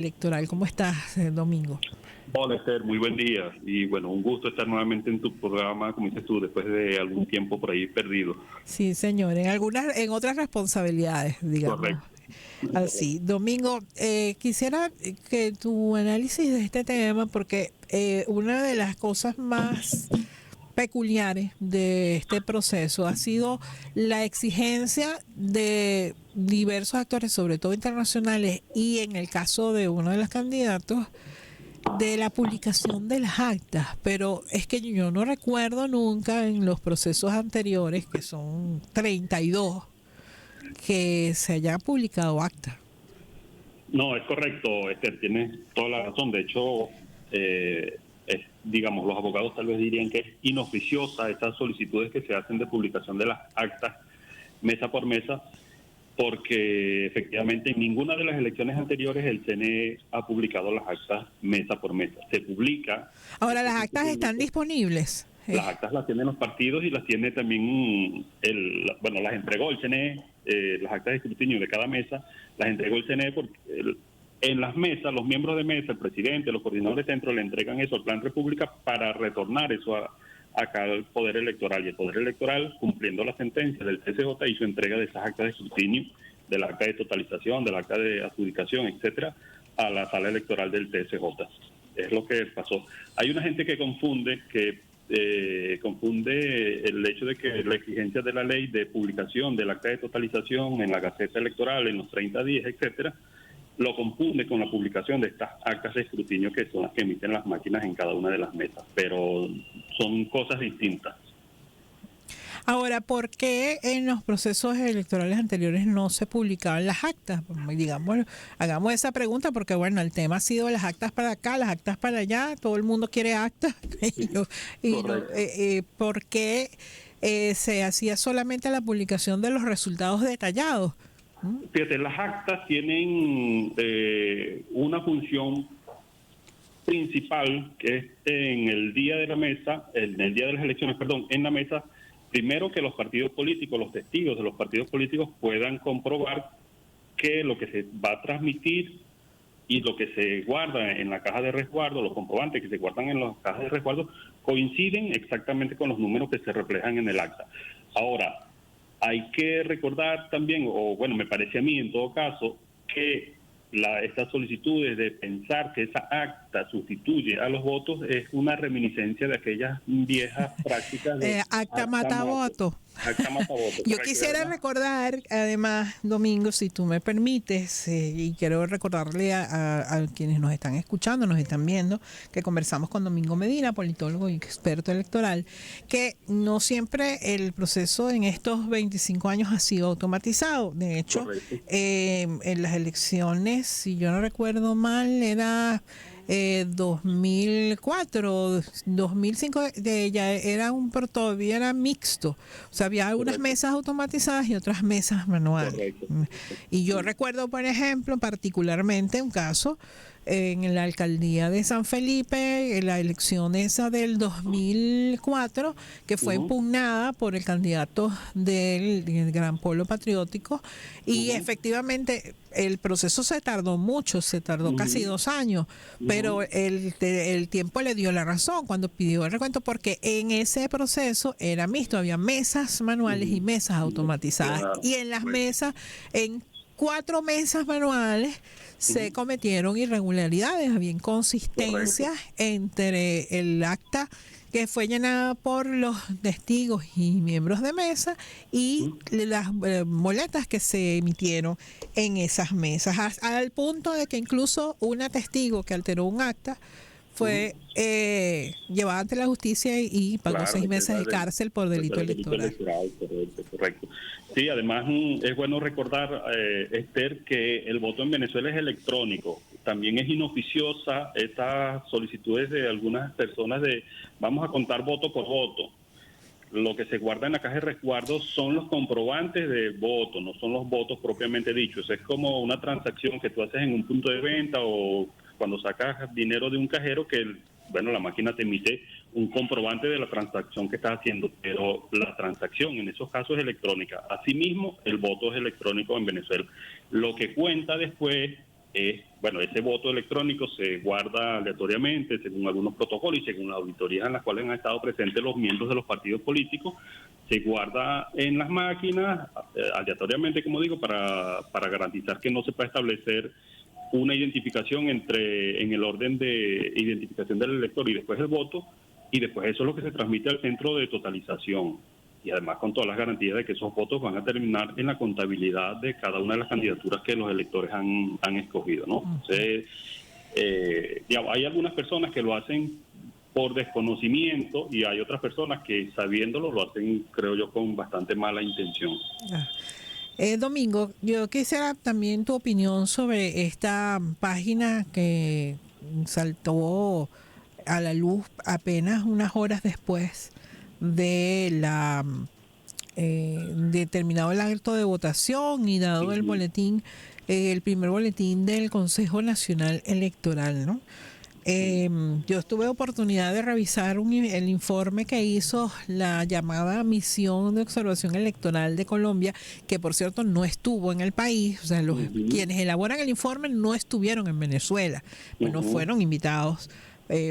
Electoral. ¿Cómo estás, Domingo? Hola Esther, muy buen día y bueno, un gusto estar nuevamente en tu programa, como dices tú, después de algún tiempo por ahí perdido. Sí, señor, en otras responsabilidades, digamos. Correcto. Así, Domingo, quisiera que tu análisis de este tema, porque una de las cosas más peculiares de este proceso ha sido la exigencia de diversos actores, sobre todo internacionales, y en el caso de uno de los candidatos, de la publicación de las actas, pero es que yo no recuerdo nunca en los procesos anteriores, que son 32, que se haya publicado acta. No, es correcto, Esther, tienes toda la razón. De hecho, digamos, los abogados tal vez dirían que es inoficiosa esas solicitudes que se hacen de publicación de las actas mesa por mesa, porque efectivamente en ninguna de las elecciones anteriores el CNE ha publicado las actas mesa por mesa. Se publica. Ahora, las actas están disponibles. Las actas las tienen los partidos y las tiene también bueno, las entregó el CNE, las actas de escrutinio de cada mesa, las entregó el CNE porque en las mesas, los miembros de mesa, el presidente, los coordinadores de centro le entregan eso al Plan República para retornar eso acá al Poder Electoral. Y el Poder Electoral, cumpliendo la sentencia del TCJ, hizo entrega de esas actas de escrutinio, del acta de totalización, del acta de adjudicación, etcétera, a la sala electoral del TCJ. Es lo que pasó. Hay una gente que confunde el hecho de que la exigencia de la ley de publicación del acta de totalización en la Gaceta Electoral en los 30 días, etcétera, lo confunde con la publicación de estas actas de escrutinio que son las que emiten las máquinas en cada una de las mesas, pero son cosas distintas. Ahora, ¿por qué en los procesos electorales anteriores no se publicaban las actas? Digamos, hagamos esa pregunta porque, bueno, el tema ha sido las actas para acá, las actas para allá, todo el mundo quiere actas. ¿Por qué se hacía solamente la publicación de los resultados detallados? Fíjate, las actas tienen una función principal, que es en el día de la mesa, en el día de las elecciones, perdón, en la mesa. Primero, que los partidos políticos, los testigos de los partidos políticos puedan comprobar que lo que se va a transmitir y lo que se guarda en la caja de resguardo, los comprobantes que se guardan en las cajas de resguardo, coinciden exactamente con los números que se reflejan en el acta. Ahora, hay que recordar también, o bueno, me parece a mí en todo caso, que estas solicitudes de pensar que esa acta sustituye a los votos es una reminiscencia de aquellas viejas prácticas de acta mata voto. Acta mata voto. Yo quisiera recordar, además, Domingo, si tú me permites, y quiero recordarle a quienes nos están escuchando, nos están viendo, que conversamos con Domingo Medina, politólogo y experto electoral, que no siempre el proceso en estos 25 años ha sido automatizado. De hecho, en las elecciones, si yo no recuerdo mal, era 2004, 2005, ya era todavía era mixto. O sea, había algunas mesas automatizadas y otras mesas manuales. Y yo recuerdo, por ejemplo, particularmente un caso en la alcaldía de San Felipe, en la elección esa del 2004, que fue impugnada por el candidato del Gran Polo Patriótico, y efectivamente el proceso se tardó mucho, se tardó casi 2 años, pero el tiempo le dio la razón cuando pidió el recuento, porque en ese proceso era mixto, había mesas manuales y mesas automatizadas, y en las mesas, en 4 mesas manuales, se cometieron irregularidades, había inconsistencias entre el acta que fue llenada por los testigos y miembros de mesa y las boletas que se emitieron en esas mesas, al punto de que incluso una testigo que alteró un acta fue llevada ante la justicia y pagó 6 meses de cárcel por delito electoral. Correcto. Sí, además es bueno recordar, Esther, que el voto en Venezuela es electrónico. También es inoficiosa estas solicitudes de algunas personas de vamos a contar voto por voto. Lo que se guarda en la caja de resguardo son los comprobantes de voto, no son los votos propiamente dichos. Es como una transacción que tú haces en un punto de venta o cuando sacas dinero de un cajero que, bueno, la máquina te emite un comprobante de la transacción que estás haciendo, pero la transacción en esos casos es electrónica. Asimismo, el voto es electrónico en Venezuela. Lo que cuenta después bueno, ese voto electrónico se guarda aleatoriamente según algunos protocolos y según las auditorías en las cuales han estado presentes los miembros de los partidos políticos, se guarda en las máquinas aleatoriamente, como digo, para garantizar que no se pueda establecer una identificación en el orden de identificación del elector y después el voto, y después eso es lo que se transmite al centro de totalización. Y además con todas las garantías de que esos votos van a terminar en la contabilidad de cada una de las candidaturas que los electores han escogido, ¿no? Entonces, digamos, hay algunas personas que lo hacen por desconocimiento y hay otras personas que sabiéndolo lo hacen, creo yo, con bastante mala intención. Domingo, yo quisiera también tu opinión sobre esta página que saltó a la luz apenas unas horas después de la determinado el acto de votación y dado el boletín, el primer boletín del Consejo Nacional Electoral, ¿no? Yo tuve oportunidad de revisar el informe que hizo la llamada Misión de Observación Electoral de Colombia, que por cierto no estuvo en el país, o sea, quienes elaboran el informe no estuvieron en Venezuela, no fueron invitados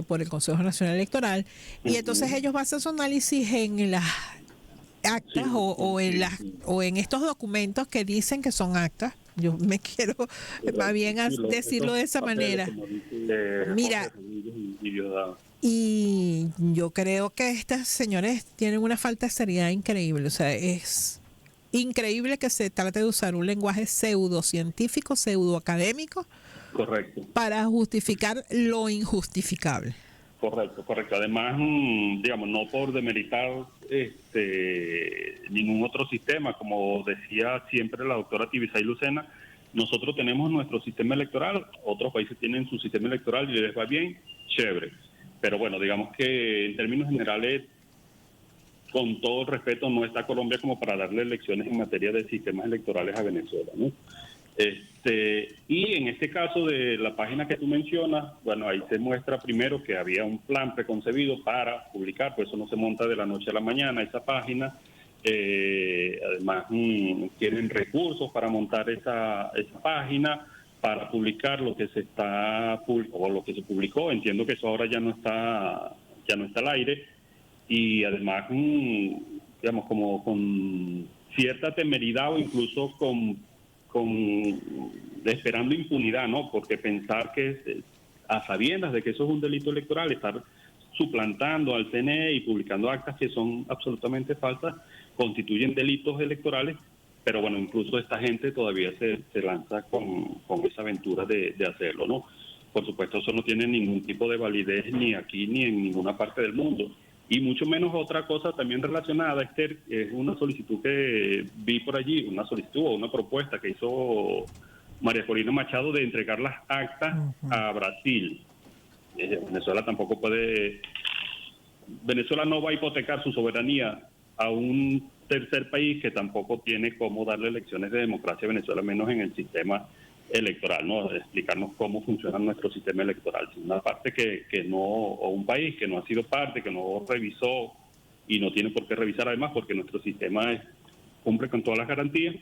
por el Consejo Nacional Electoral, y entonces ellos basan su análisis en las actas o en estos documentos que dicen que son actas. Yo me quiero más bien decirlo de esa manera. Mira, y yo creo que estas señores tienen una falta de seriedad increíble. O sea, es increíble que se trate de usar un lenguaje pseudocientífico, pseudoacadémico, correcto, para justificar lo injustificable. Correcto. Además, digamos, no por demeritar ningún otro sistema, como decía siempre la doctora Tibisay Lucena, nosotros tenemos nuestro sistema electoral, otros países tienen su sistema electoral y les va bien, chévere. Pero bueno, digamos que en términos generales, con todo el respeto, no está Colombia como para darle lecciones en materia de sistemas electorales a Venezuela, ¿no? Y en este caso de la página que tú mencionas, bueno, ahí se muestra primero que había un plan preconcebido para publicar, pues eso no se monta de la noche a la mañana, esa página. Además, tienen recursos para montar esa página, para publicar lo que se publicó. Entiendo que eso ahora ya no está al aire. Y además, digamos, como con cierta temeridad o incluso esperando impunidad, ¿no? Porque pensar que a sabiendas de que eso es un delito electoral, estar suplantando al CNE y publicando actas que son absolutamente falsas, constituyen delitos electorales, pero bueno, incluso esta gente todavía se lanza con esa aventura de hacerlo, ¿no? Por supuesto, eso no tiene ningún tipo de validez ni aquí ni en ninguna parte del mundo. Y mucho menos otra cosa también relacionada, Esther, es una solicitud que vi por allí, una solicitud o una propuesta que hizo María Corina Machado de entregar las actas a Brasil. Venezuela no va a hipotecar su soberanía a un tercer país que tampoco tiene cómo darle lecciones de democracia a Venezuela, menos en el sistema electoral, ¿no? Explicarnos cómo funciona nuestro sistema electoral. Una parte que no, o un país que no ha sido parte, que no revisó y no tiene por qué revisar además, porque nuestro sistema cumple con todas las garantías,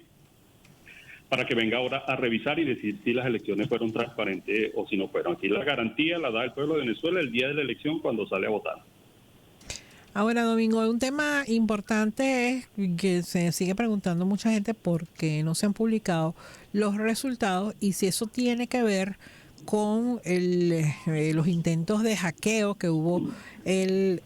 para que venga ahora a revisar y decir si las elecciones fueron transparentes o si no fueron. Aquí la garantía la da el pueblo de Venezuela el día de la elección cuando sale a votar. Ahora, Domingo, un tema importante es que se sigue preguntando mucha gente por qué no se han publicado los resultados y si eso tiene que ver con los intentos de hackeo que hubo del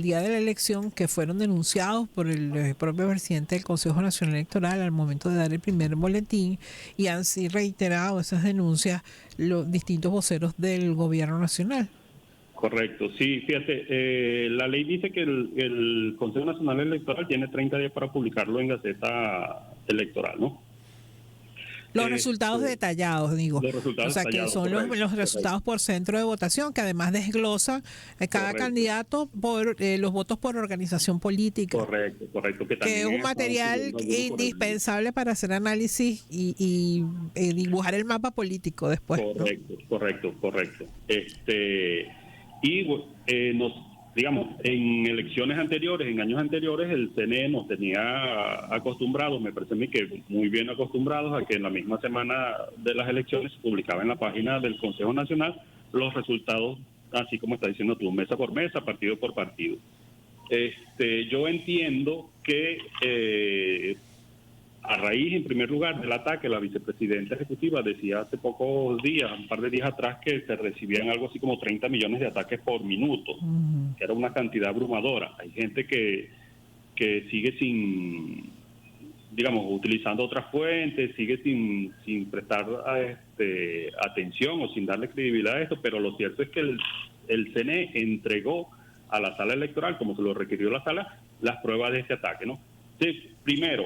día de la elección, que fueron denunciados por el propio presidente del Consejo Nacional Electoral al momento de dar el primer boletín, y han sido reiterado esas denuncias los distintos voceros del gobierno nacional. Correcto, sí, fíjate, la ley dice que el Consejo Nacional Electoral tiene 30 días para publicarlo en Gaceta Electoral, ¿no? Los resultados detallados, digo. Los resultados que son los resultados por centro de votación, que además desglosan cada candidato por los votos por organización política. Correcto. Que es un material indispensable para hacer análisis y dibujar el mapa político después. Correcto. Y digamos, en elecciones anteriores, en años anteriores, el CNE nos tenía acostumbrados, me parece a mí que muy bien acostumbrados, a que en la misma semana de las elecciones se publicaba en la página del Consejo Nacional los resultados, así como está diciendo tú, mesa por mesa, partido por partido. Yo entiendo que a raíz, en primer lugar, del ataque, la vicepresidenta ejecutiva decía hace pocos días, un par de días atrás, que se recibían algo así como 30 millones de ataques por minuto, que era una cantidad abrumadora. Hay gente que sigue sin, digamos, utilizando otras fuentes, sigue sin prestar atención o sin darle credibilidad a esto, pero lo cierto es que el CNE entregó a la sala electoral, como se lo requirió la sala, las pruebas de este ataque, ¿no? Entonces, primero,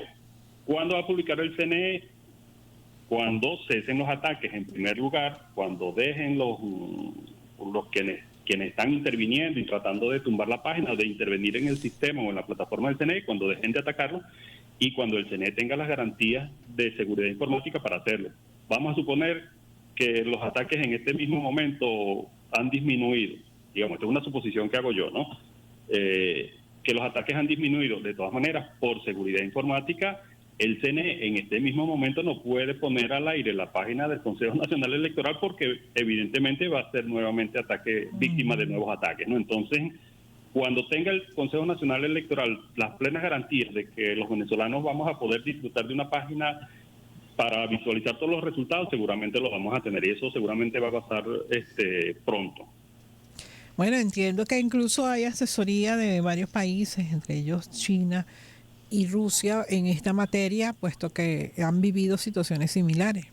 ¿cuándo va a publicar el CNE? Cuando cesen los ataques, en primer lugar, cuando dejen los quienes están interviniendo y tratando de tumbar la página, de intervenir en el sistema o en la plataforma del CNE, cuando dejen de atacarlo, y cuando el CNE tenga las garantías de seguridad informática para hacerlo. Vamos a suponer que los ataques en este mismo momento han disminuido. Digamos, esta es una suposición que hago yo, ¿no? Que los ataques han disminuido. De todas maneras, por seguridad informática, el CNE en este mismo momento no puede poner al aire la página del Consejo Nacional Electoral porque evidentemente va a ser nuevamente víctima de nuevos ataques, ¿no? Entonces, cuando tenga el Consejo Nacional Electoral las plenas garantías de que los venezolanos vamos a poder disfrutar de una página para visualizar todos los resultados, seguramente lo vamos a tener, y eso seguramente va a pasar pronto. Bueno, entiendo que incluso hay asesoría de varios países, entre ellos China y Rusia, en esta materia, puesto que han vivido situaciones similares.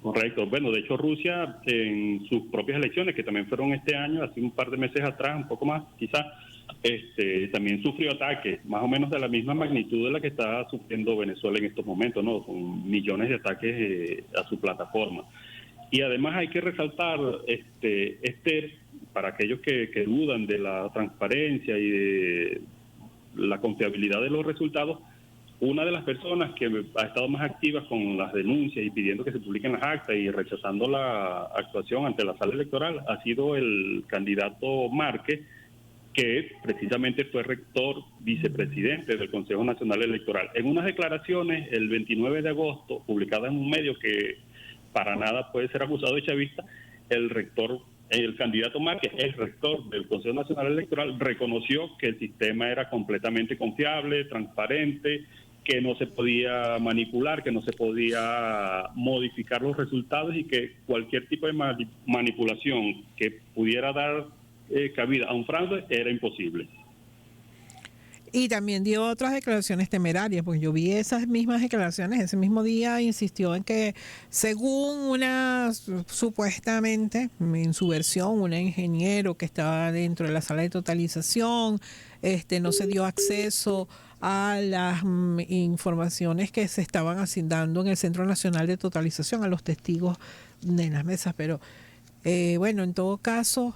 Correcto. Bueno, de hecho Rusia en sus propias elecciones, que también fueron este año, hace un par de meses atrás, un poco más quizás, también sufrió ataques, más o menos de la misma magnitud de la que está sufriendo Venezuela en estos momentos, ¿no? Con millones de ataques a su plataforma. Y además hay que resaltar, para aquellos que dudan de la transparencia y de la confiabilidad de los resultados, una de las personas que ha estado más activas con las denuncias y pidiendo que se publiquen las actas y rechazando la actuación ante la sala electoral ha sido el candidato Márquez, que precisamente fue rector vicepresidente del Consejo Nacional Electoral. En unas declaraciones el 29 de agosto, publicadas en un medio que para nada puede ser acusado de chavista, el candidato Márquez, el rector del Consejo Nacional Electoral, reconoció que el sistema era completamente confiable, transparente, que no se podía manipular, que no se podía modificar los resultados y que cualquier tipo de manipulación que pudiera dar cabida a un fraude era imposible. Y también dio otras declaraciones temerarias, porque yo vi esas mismas declaraciones. Ese mismo día insistió en que, según supuestamente, en su versión, un ingeniero que estaba dentro de la sala de totalización, no se dio acceso a las informaciones que se estaban dando en el Centro Nacional de Totalización, a los testigos de las mesas. Pero, bueno, en todo caso,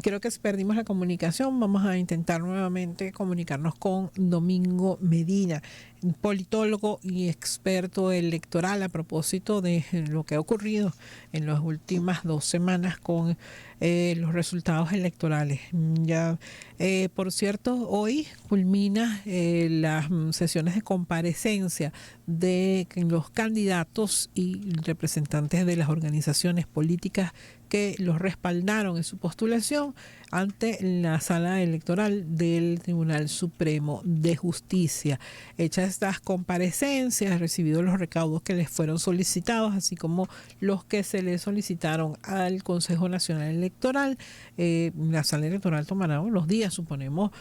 creo que perdimos la comunicación. Vamos a intentar nuevamente comunicarnos con Domingo Medina, politólogo y experto electoral, a propósito de lo que ha ocurrido en las últimas 2 semanas con los resultados electorales. Ya, por cierto, hoy culmina las sesiones de comparecencia de los candidatos y representantes de las organizaciones políticas que los respaldaron en su postulación ante la sala electoral del Tribunal Supremo de Justicia. Hechas estas comparecencias, recibidos los recaudos que les fueron solicitados, así como los que se les solicitaron al Consejo Nacional Electoral, la sala electoral tomará unos días, suponemos,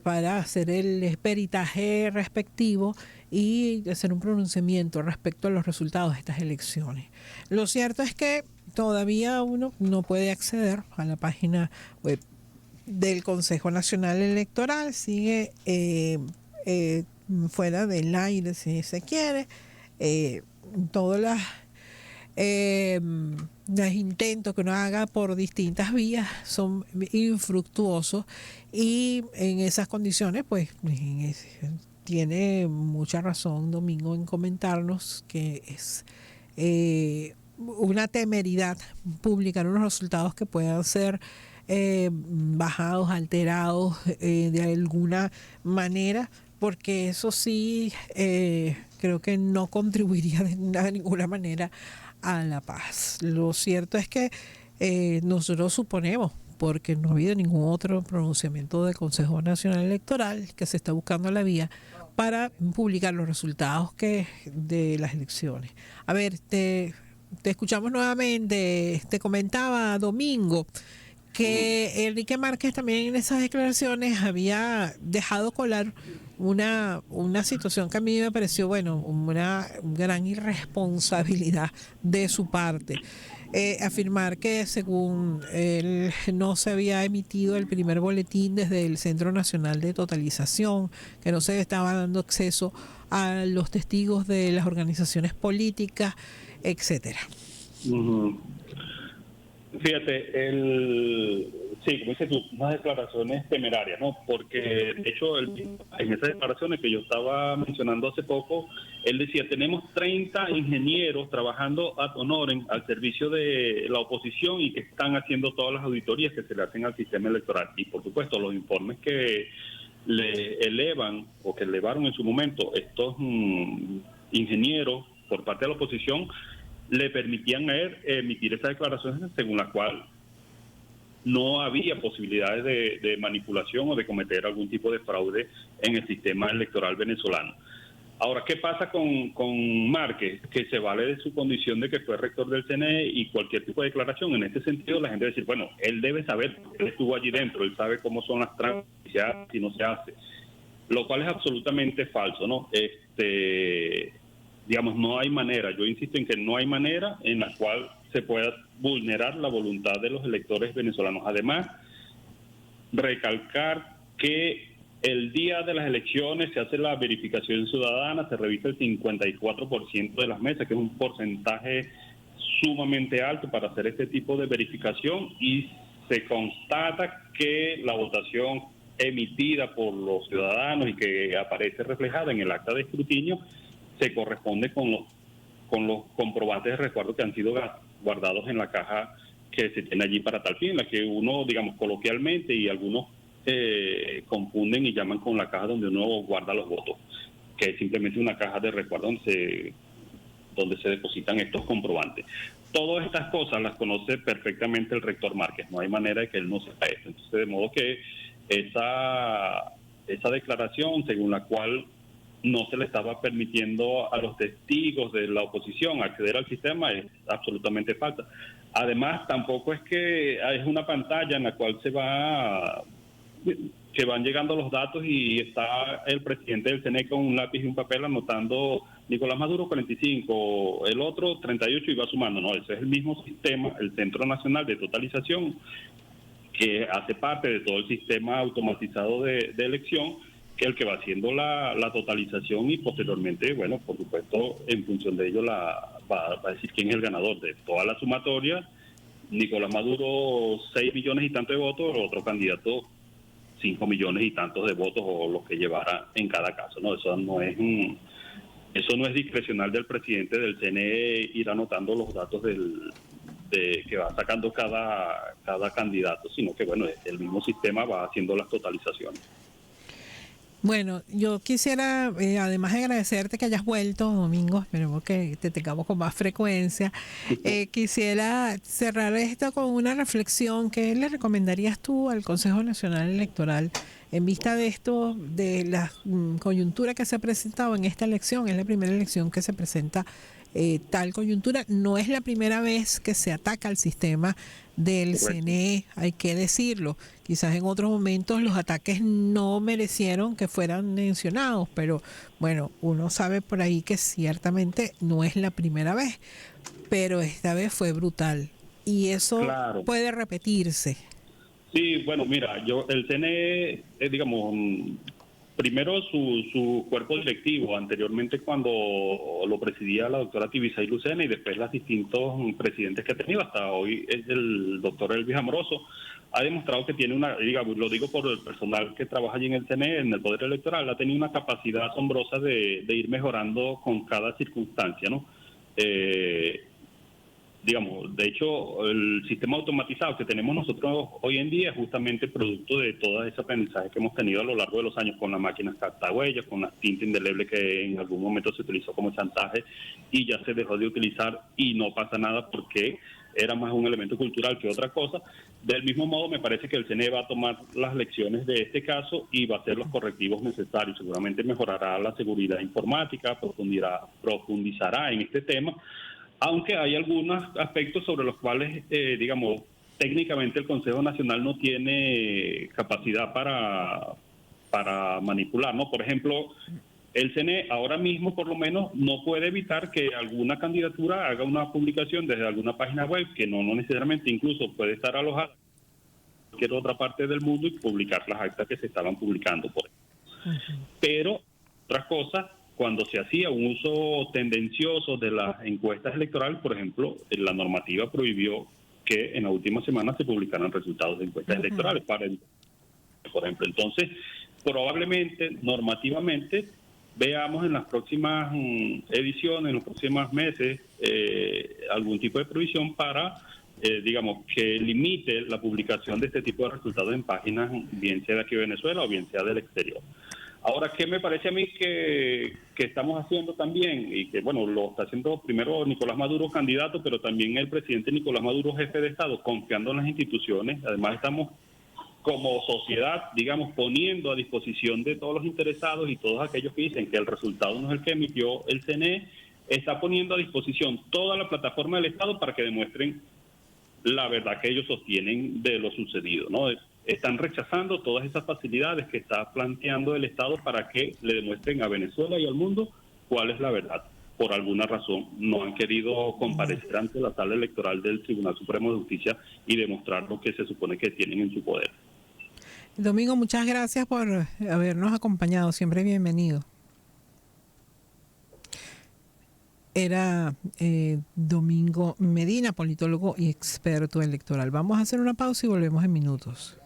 para hacer el peritaje respectivo y hacer un pronunciamiento respecto a los resultados de estas elecciones. Lo cierto es que todavía uno no puede acceder a la página web del Consejo Nacional Electoral, sigue fuera del aire, si se quiere. Todos los intentos que uno haga por distintas vías son infructuosos, y en esas condiciones pues tiene mucha razón Domingo en comentarnos que es una temeridad publicar unos resultados que puedan ser bajados, alterados de alguna manera, porque eso sí creo que no contribuiría de ninguna manera a la paz. Lo cierto es que nosotros suponemos, porque no ha habido ningún otro pronunciamiento del Consejo Nacional Electoral, que se está buscando la vía para publicar los resultados de las elecciones. A ver, te escuchamos nuevamente. Te comentaba Domingo que Enrique Márquez también en esas declaraciones había dejado colar una situación que a mí me pareció, bueno, una gran irresponsabilidad de su parte. Afirmar que según él no se había emitido el primer boletín desde el Centro Nacional de Totalización, que no se estaba dando acceso a los testigos de las organizaciones políticas, etcétera. Fíjate, sí, como dices tú, unas declaraciones temerarias, ¿no? Porque, de hecho, en esas declaraciones que yo estaba mencionando hace poco, él decía, tenemos 30 ingenieros trabajando ad honorem al servicio de la oposición y que están haciendo todas las auditorías que se le hacen al sistema electoral. Y, por supuesto, los informes que le elevan o que elevaron en su momento estos ingenieros por parte de la oposición le permitían a él emitir esas declaraciones según la cual no había posibilidades de manipulación o de cometer algún tipo de fraude en el sistema electoral venezolano. Ahora, ¿qué pasa con Márquez? Que se vale de su condición de que fue rector del CNE y cualquier tipo de declaración. En este sentido, la gente va a decir, bueno, él debe saber, porque él estuvo allí dentro, él sabe cómo son las trampas, si se hace, si no se hace. Lo cual es absolutamente falso, ¿no? Digamos, no hay manera, yo insisto en que no hay manera en la cual se pueda vulnerar la voluntad de los electores venezolanos. Además, recalcar que el día de las elecciones se hace la verificación ciudadana, se revisa el 54% de las mesas, que es un porcentaje sumamente alto para hacer este tipo de verificación, y se constata que la votación emitida por los ciudadanos y que aparece reflejada en el acta de escrutinio se corresponde con los comprobantes de resguardo que han sido guardados en la caja que se tiene allí para tal fin, la que uno, digamos, coloquialmente y algunos confunden y llaman con la caja donde uno guarda los votos, que es simplemente una caja de resguardo donde se depositan estos comprobantes. Todas estas cosas las conoce perfectamente el rector Márquez, no hay manera de que él no sepa esto. Entonces, de modo que esa declaración según la cual no se le estaba permitiendo a los testigos de la oposición acceder al sistema es absolutamente falsa. Además, tampoco es que es una pantalla en la cual que van llegando los datos y está el presidente del CNE con un lápiz y un papel anotando Nicolás Maduro 45, el otro 38 y va sumando. No, ese es el mismo sistema, el Centro Nacional de Totalización, que hace parte de todo el sistema automatizado de elección, que es el que va haciendo la totalización y posteriormente, bueno, por supuesto, en función de ello va a decir quién es el ganador de toda la sumatoria. Nicolás Maduro 6 millones y tantos de votos, el otro candidato 5 millones y tantos de votos o los que llevara en cada caso, ¿no? Eso no es discrecional del presidente del CNE ir anotando los datos que va sacando cada candidato, sino que, bueno, el mismo sistema va haciendo las totalizaciones. Bueno, yo quisiera, además de agradecerte que hayas vuelto, Domingo, esperemos que te tengamos con más frecuencia, quisiera cerrar esto con una reflexión. ¿Qué le recomendarías tú al Consejo Nacional Electoral en vista de esto, de la coyuntura que se ha presentado en esta elección? Es la primera elección que se presenta tal coyuntura. No es la primera vez que se ataca al sistema del CNE, hay que decirlo. Quizás en otros momentos los ataques no merecieron que fueran mencionados, pero bueno, uno sabe por ahí que ciertamente no es la primera vez, pero esta vez fue brutal y eso puede repetirse. Sí, bueno, mira, el CNE, digamos, primero su cuerpo directivo, anteriormente cuando lo presidía la doctora Tibisay Lucena y después los distintos presidentes que ha tenido, hasta hoy es el doctor Elvis Amoroso, ha demostrado que tiene digamos, lo digo por el personal que trabaja allí en el CNE, en el Poder Electoral, ha tenido una capacidad asombrosa de ir mejorando con cada circunstancia, ¿no? digamos, de hecho, el sistema automatizado que tenemos nosotros hoy en día es justamente producto de todo ese aprendizaje que hemos tenido a lo largo de los años con las máquinas captahuellas, con las tinta indeleble que en algún momento se utilizó como chantaje y ya se dejó de utilizar y no pasa nada porque era más un elemento cultural que otra cosa. Del mismo modo, me parece que el CNE va a tomar las lecciones de este caso y va a hacer los correctivos necesarios. Seguramente mejorará la seguridad informática, profundizará en este tema, aunque hay algunos aspectos sobre los cuales, digamos, técnicamente el Consejo Nacional no tiene capacidad para manipular, ¿no? Por ejemplo, el CNE ahora mismo, por lo menos, no puede evitar que alguna candidatura haga una publicación desde alguna página web, que no necesariamente incluso puede estar alojada en cualquier otra parte del mundo y publicar las actas que se estaban publicando, por ejemplo. Pero, otras cosas, cuando se hacía un uso tendencioso de las encuestas electorales, por ejemplo, la normativa prohibió que en la última semana se publicaran resultados de encuestas electorales, por ejemplo. Entonces, probablemente, normativamente, veamos en las próximas ediciones, en los próximos meses, algún tipo de provisión para, digamos, que limite la publicación de este tipo de resultados en páginas, bien sea de aquí de Venezuela o bien sea del exterior. Ahora, ¿qué me parece a mí que estamos haciendo también? Y que, bueno, lo está haciendo primero Nicolás Maduro, candidato, pero también el presidente Nicolás Maduro, jefe de Estado, confiando en las instituciones. Además, estamos como sociedad, digamos, poniendo a disposición de todos los interesados y todos aquellos que dicen que el resultado no es el que emitió el CNE, está poniendo a disposición toda la plataforma del Estado para que demuestren la verdad que ellos sostienen de lo sucedido, ¿no? Están rechazando todas esas facilidades que está planteando el Estado para que le demuestren a Venezuela y al mundo cuál es la verdad. Por alguna razón no han querido comparecer ante la sala electoral del Tribunal Supremo de Justicia y demostrar lo que se supone que tienen en su poder. Domingo, muchas gracias por habernos acompañado. Siempre bienvenido. Era Domingo Medina, politólogo y experto electoral. Vamos a hacer una pausa y volvemos en minutos.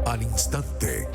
Al instante.